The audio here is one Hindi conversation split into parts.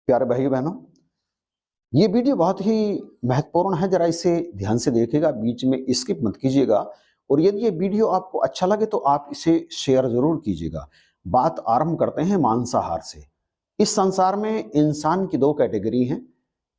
प्यारे भाई बहनों, ये वीडियो बहुत ही महत्वपूर्ण है। जरा इसे ध्यान से देखिएगा, बीच में स्किप मत कीजिएगा। और यदि ये वीडियो आपको अच्छा लगे तो आप इसे शेयर जरूर कीजिएगा। बात आरंभ करते हैं मांसाहार से। इस संसार में इंसान की दो कैटेगरी हैं।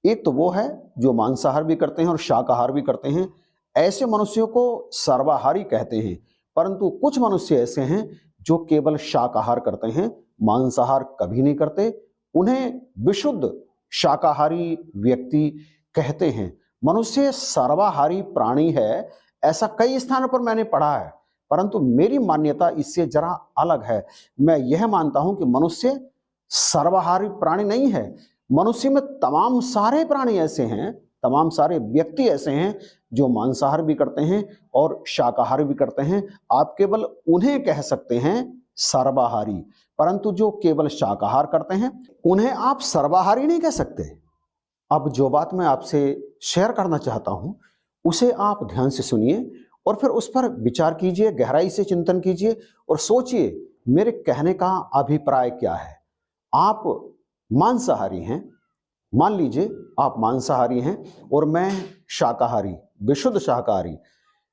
एक तो वो है जो मांसाहार भी करते हैं और शाकाहार भी करते हैं। ऐसे मनुष्यों को सर्वाहारी कहते हैं। परंतु कुछ मनुष्य ऐसे हैं जो केवल शाकाहार करते हैं, मांसाहार कभी नहीं करते। उन्हें विशुद्ध शाकाहारी व्यक्ति कहते हैं। मनुष्य सर्वाहारी प्राणी है, ऐसा कई स्थानों पर मैंने पढ़ा है, परंतु मेरी मान्यता इससे जरा अलग है। मैं यह मानता हूं कि मनुष्य सर्वाहारी प्राणी नहीं है। मनुष्य में तमाम सारे प्राणी ऐसे हैं, तमाम सारे व्यक्ति ऐसे हैं जो मांसाहार भी करते हैं और शाकाहार भी करते हैं। आप केवल उन्हें कह सकते हैं सर्वाहारी, परंतु जो केवल शाकाहार करते हैं उन्हें आप सर्वाहारी नहीं कह सकते। अब जो बात मैं आपसे शेयर करना चाहता हूं उसे आप ध्यान से सुनिए और फिर उस पर विचार कीजिए, गहराई से चिंतन कीजिए और सोचिए मेरे कहने का अभिप्राय क्या है। आप मांसाहारी हैं, मान लीजिए आप मांसाहारी हैं और मैं शाकाहारी, विशुद्ध शाकाहारी।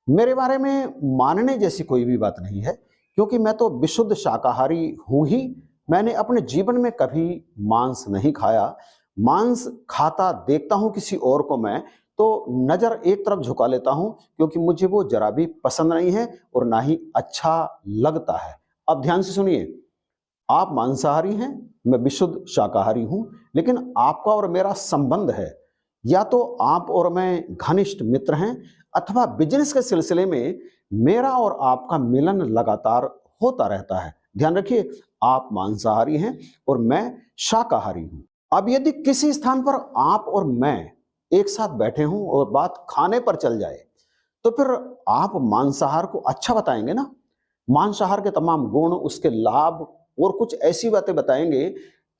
मेरे बारे में मानने जैसी कोई भी बात नहीं है, क्योंकि मैं तो विशुद्ध शाकाहारी हूं ही। मैंने अपने जीवन में कभी मांस नहीं खाया। मांस खाता देखता हूं किसी और को मैं तो नजर एक तरफ झुका लेता हूं, क्योंकि मुझे वो जरा भी पसंद नहीं है और ना ही अच्छा लगता है। अब ध्यान से सुनिए, आप मांसाहारी हैं, मैं विशुद्ध शाकाहारी हूं, लेकिन आपका और मेरा संबंध है या तो आप और मैं घनिष्ठ मित्र हैं अथवा बिजनेस के सिलसिले में मेरा और आपका मिलन लगातार होता रहता है। ध्यान रखिए, आप मांसाहारी हैं और मैं शाकाहारी हूं। अब यदि किसी स्थान पर आप और मैं एक साथ बैठे हों और बात खाने पर चल जाए तो फिर आप मांसाहार को अच्छा बताएंगे ना। मांसाहार के तमाम गुण, उसके लाभ और कुछ ऐसी बातें बताएंगे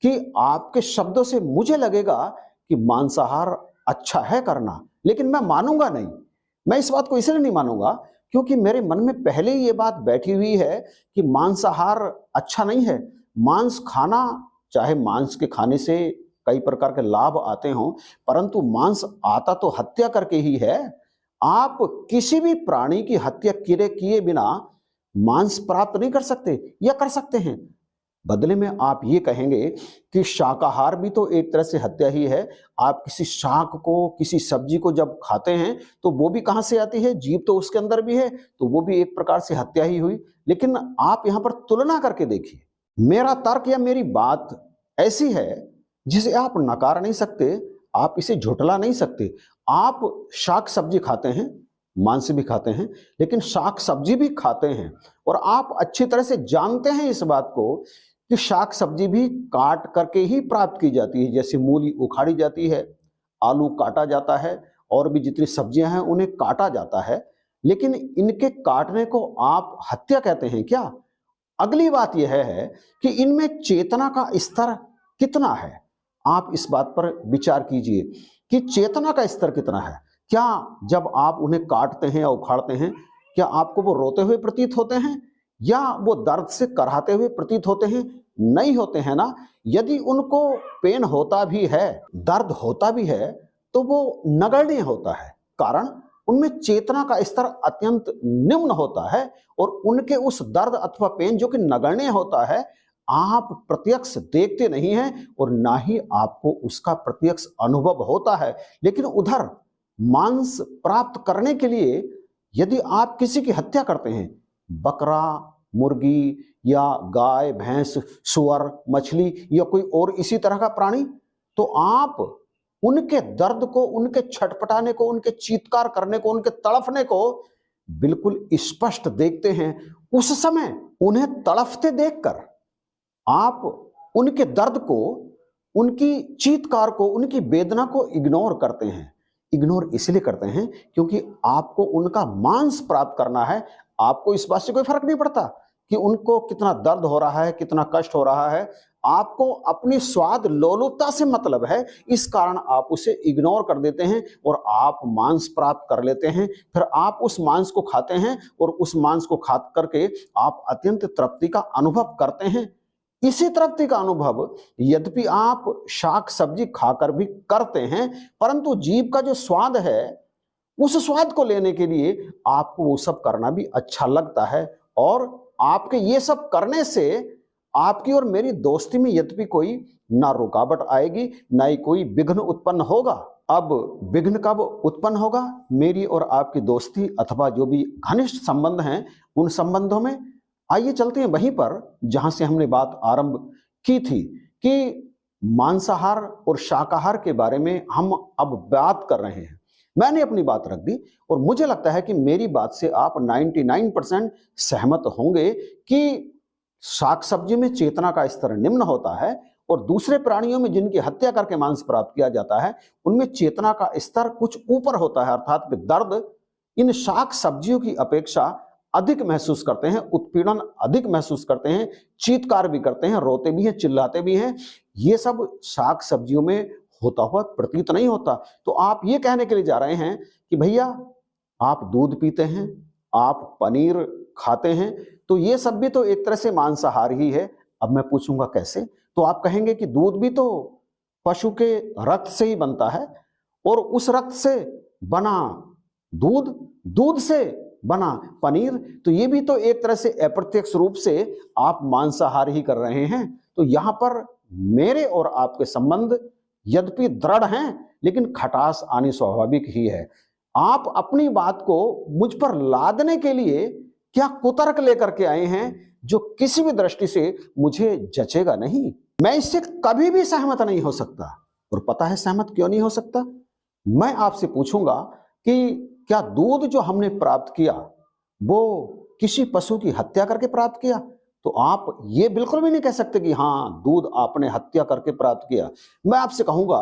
कि आपके शब्दों से मुझे लगेगा कि मांसाहार अच्छा है करना, लेकिन मैं मानूंगा नहीं। मैं इस बात को इसलिए नहीं मानूंगा क्योंकि मेरे मन में पहले ही ये बात बैठी हुई है कि मांसाहार अच्छा नहीं है। मांस खाना, चाहे मांस के खाने से कई प्रकार के लाभ आते हों, परंतु मांस आता तो हत्या करके ही है। आप किसी भी प्राणी की हत्या किए बिना मांस प्राप्त नहीं कर सकते, या कर सकते हैं। बदले में आप ये कहेंगे कि शाकाहार भी तो एक तरह से हत्या ही है। आप किसी शाक को, किसी सब्जी को जब खाते हैं तो वो भी कहां से आती है, जीव तो उसके अंदर भी है, तो वो भी एक प्रकार से हत्या ही हुई। लेकिन आप यहां पर तुलना करके देखिए। मेरा तर्क या मेरी बात ऐसी है जिसे आप नकार नहीं सकते, आप इसे झुठला नहीं सकते। आप शाक सब्जी खाते हैं, मांस भी खाते हैं, लेकिन शाक सब्जी भी खाते हैं और आप अच्छी तरह से जानते हैं इस बात को कि शाक सब्जी भी काट करके ही प्राप्त की जाती है। जैसे मूली उखाड़ी जाती है, आलू काटा जाता है और भी जितनी सब्जियां हैं उन्हें काटा जाता है, लेकिन इनके काटने को आप हत्या कहते हैं क्या? अगली बात यह है कि इनमें चेतना का स्तर कितना है। आप इस बात पर विचार कीजिए कि चेतना का स्तर कितना है। क्या जब आप उन्हें काटते हैं या उखाड़ते हैं, क्या आपको वो रोते हुए प्रतीत होते हैं या वो दर्द से कराहते हुए प्रतीत होते हैं? नहीं होते हैं ना। यदि उनको पेन होता भी है, दर्द होता भी है, तो वो नगण्य होता है, कारण उनमें चेतना का स्तर अत्यंत निम्न होता है और उनके उस दर्द अथवा पेन जो कि नगण्य होता है, आप प्रत्यक्ष देखते नहीं हैं और ना ही आपको उसका प्रत्यक्ष अनुभव होता है। लेकिन उधर मांस प्राप्त करने के लिए यदि आप किसी की हत्या करते हैं, बकरा, मुर्गी या गाय, भैंस, सुअर, मछली या कोई और इसी तरह का प्राणी, तो आप उनके दर्द को, उनके छटपटाने को, उनके चीत्कार करने को, उनके तड़फने को बिल्कुल स्पष्ट देखते हैं। उस समय उन्हें तड़फते देखकर आप उनके दर्द को, उनकी चीत्कार को, उनकी वेदना को इग्नोर करते हैं। इग्नोर इसलिए करते हैं क्योंकि आपको उनका मांस प्राप्त करना है। आपको इस बात से कोई फर्क नहीं पड़ता कि उनको कितना दर्द हो रहा है, कितना कष्ट हो रहा है। आपको अपनी स्वाद लोलुपता से मतलब है, इस कारण आप उसे इग्नोर कर देते हैं और आप मांस प्राप्त कर लेते हैं। फिर आप उस मांस को खाते हैं और उस मांस को खा करके आप अत्यंत तृप्ति का अनुभव करते हैं। इसी तृप्ति का अनुभव यद्यपि आप शाक सब्जी खाकर भी करते हैं, परंतु जीभ का जो स्वाद है उस स्वाद को लेने के लिए आपको वो सब करना भी अच्छा लगता है। और आपके ये सब करने से आपकी और मेरी दोस्ती में यद्यपि कोई ना रुकावट आएगी, ना ही कोई विघ्न उत्पन्न होगा। अब विघ्न कब उत्पन्न होगा मेरी और आपकी दोस्ती अथवा जो भी घनिष्ठ संबंध हैं उन संबंधों में? आइए चलते हैं वहीं पर जहां से हमने बात आरंभ की थी कि मांसाहार और शाकाहार के बारे में हम अब बात कर रहे हैं। मैंने अपनी बात रख दी और मुझे लगता है कि मेरी बात से आप 99% सहमत होंगे कि शाक सब्जी में चेतना का स्तर निम्न होता है और दूसरे प्राणियों में जिनकी हत्या करके मांस प्राप्त किया जाता है उनमें चेतना का स्तर कुछ ऊपर होता है, अर्थात दर्द इन शाक सब्जियों की अपेक्षा अधिक महसूस करते हैं, उत्पीड़न अधिक महसूस करते हैं, चीत्कार भी करते हैं, रोते भी हैं, चिल्लाते भी हैं। ये सब शाक सब्जियों में होता हुआ प्रतीत नहीं होता। तो आप ये कहने के लिए जा रहे हैं कि भैया आप दूध पीते हैं, आप पनीर खाते हैं, तो ये सब भी तो एक तरह से मांसाहार ही है। अब मैं पूछूंगा कैसे? तो आप कहेंगे कि दूध भी तो पशु के रक्त से ही बनता है और उस रक्त से बना दूध, दूध से बना पनीर, तो ये भी तो एक तरह से अप्रत्यक्ष रूप से आप मांसाहार ही कर रहे हैं। तो यहां पर मेरे और आपके संबंध यद्यपि दृढ़ हैं लेकिन खटास आनी स्वाभाविक ही है। आप अपनी बात को मुझ पर लादने के लिए क्या कुतर्क लेकर के आए हैं जो किसी भी दृष्टि से मुझे जचेगा नहीं। मैं इससे कभी भी सहमत नहीं हो सकता। और पता है सहमत क्यों नहीं हो सकता? मैं आपसे पूछूंगा कि क्या दूध जो हमने प्राप्त किया वो किसी पशु की हत्या करके प्राप्त किया? तो आप ये बिल्कुल भी नहीं कह सकते कि हाँ दूध आपने हत्या करके प्राप्त किया। मैं आपसे कहूंगा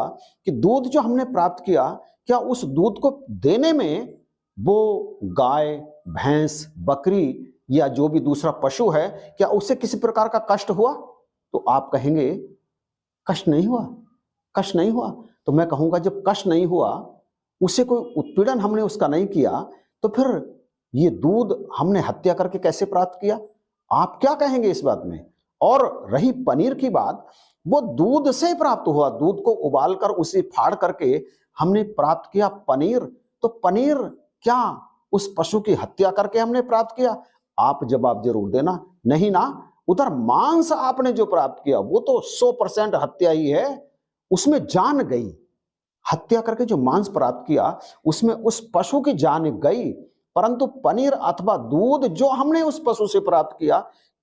कि दूध जो हमने प्राप्त किया, क्या उस दूध को देने में वो गाय, भैंस, बकरी या जो भी दूसरा पशु है, क्या उसे किसी प्रकार का कष्ट हुआ? तो आप कहेंगे कष्ट नहीं हुआ, कष्ट नहीं हुआ। तो मैं कहूंगा जब कष्ट नहीं हुआ, उसे कोई उत्पीड़न हमने उसका नहीं किया, तो फिर ये दूध हमने हत्या करके कैसे प्राप्त किया? आप क्या कहेंगे इस बात में? और रही पनीर की बात, वो दूध से प्राप्त हुआ, दूध को उबालकर उसे फाड़ करके हमने प्राप्त किया पनीर। तो पनीर क्या उस पशु की हत्या करके हमने प्राप्त किया? आप जवाब जरूर देना, नहीं ना। उधर मांस आपने जो प्राप्त किया वो तो 100% हत्या ही है, उसमें जान गई। हत्या करके जो मांस प्राप्त किया उसमें उस पशु की जान गई, परंतु पनीर अथवा दूध जो हमने उस पशु से प्राप्त किया,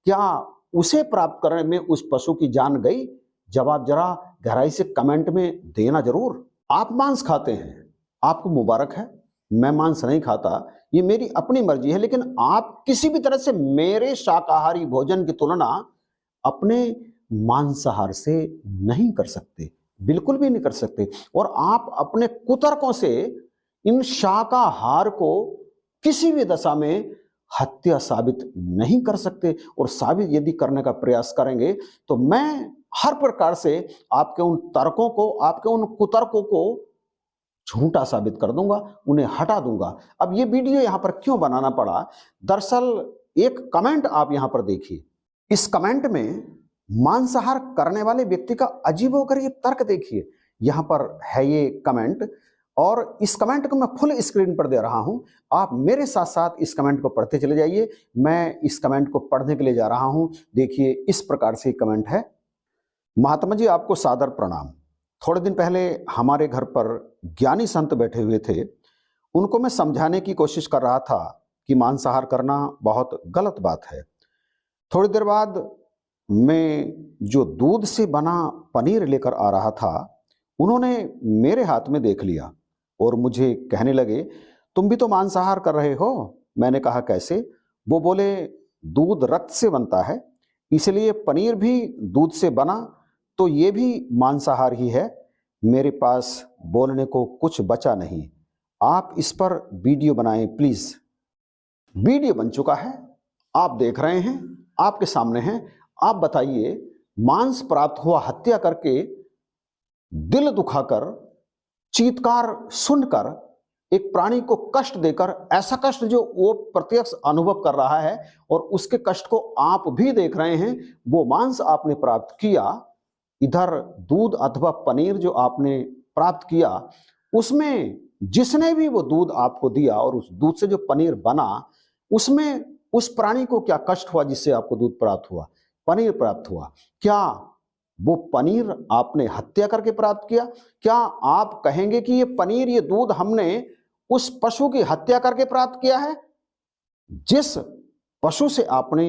क्या उसे प्राप्त करने में उस पशु की जान गई? जवाब जरा गहराई से कमेंट में देना जरूर। आप मांस खाते हैं, आपको मुबारक है। मैं मांस नहीं खाता, ये मेरी अपनी मर्जी है, लेकिन आप किसी भी तरह से मेरे शाकाहारी भोजन की तुलना अपने मांसाहार से नहीं कर सकते, बिल्कुल भी नहीं कर सकते। और आप अपने कुतर्कों से इन शाकाहार को किसी भी दशा में हत्या साबित नहीं कर सकते। और साबित यदि करने का प्रयास करेंगे तो मैं हर प्रकार से आपके उन तर्कों को, आपके उन कुतर्कों को झूठा साबित कर दूंगा, उन्हें हटा दूंगा। अब ये वीडियो यहां पर क्यों बनाना पड़ा? दरअसल एक कमेंट आप यहां पर देखिए। इस कमेंट में मांसाहार करने वाले व्यक्ति का अजीबोगरीब तर्क देखिए। यहां पर है ये कमेंट, और इस कमेंट को मैं फुल स्क्रीन पर दे रहा हूं। आप मेरे साथ साथ इस कमेंट को पढ़ते चले जाइए। मैं इस कमेंट को पढ़ने के लिए जा रहा हूं। देखिए इस प्रकार से कमेंट है। महात्मा जी आपको सादर प्रणाम। थोड़े दिन पहले हमारे घर पर ज्ञानी संत बैठे हुए थे। उनको मैं समझाने की कोशिश कर रहा था कि मांसाहार करना बहुत गलत बात है। थोड़ी देर बाद मैं जो दूध से बना पनीर लेकर आ रहा था, उन्होंने मेरे हाथ में देख लिया और मुझे कहने लगे तुम भी तो मांसाहार कर रहे हो। मैंने कहा कैसे? वो बोले दूध रक्त से बनता है, इसलिए पनीर भी दूध से बना, तो ये भी मांसाहार ही है। मेरे पास बोलने को कुछ बचा नहीं। आप इस पर वीडियो बनाएं प्लीज। वीडियो बन चुका है, आप देख रहे हैं, आपके सामने हैं। आप बताइए, मांस प्राप्त हुआ हत्या करके, दिल दुखाकर, चीत्कार सुनकर एक प्राणी को कष्ट देकर, ऐसा कष्ट जो वो प्रत्यक्ष अनुभव कर रहा है और उसके कष्ट को आप भी देख रहे हैं, वो मांस आपने प्राप्त किया, इधर दूध अथवा पनीर जो आपने प्राप्त किया, उसमें जिसने भी वो दूध आपको दिया और उस दूध से जो पनीर बना, उसमें उस प्राणी को क्या कष्ट हुआ जिससे आपको दूध प्राप्त हुआ, पनीर प्राप्त हुआ? क्या वो पनीर आपने हत्या करके प्राप्त किया? क्या आप कहेंगे कि ये पनीर, ये दूध हमने उस पशु की हत्या करके प्राप्त किया है? जिस पशु से आपने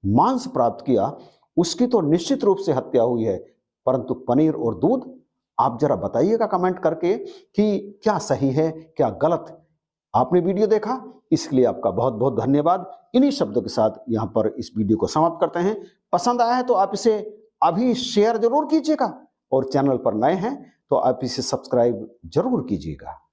मांस प्राप्त किया, उसकी तो निश्चित रूप से हत्या हुई है, परंतु पनीर और दूध, आप जरा बताइएगा कमेंट करके कि क्या सही है, क्या गलत। आपने वीडियो देखा, इसके लिए आपका बहुत बहुत धन्यवाद। इन्हीं शब्दों के साथ यहाँ पर इस वीडियो को समाप्त करते हैं। पसंद आया है तो आप इसे अभी शेयर जरूर कीजिएगा और चैनल पर नए हैं तो आप इसे सब्सक्राइब जरूर कीजिएगा।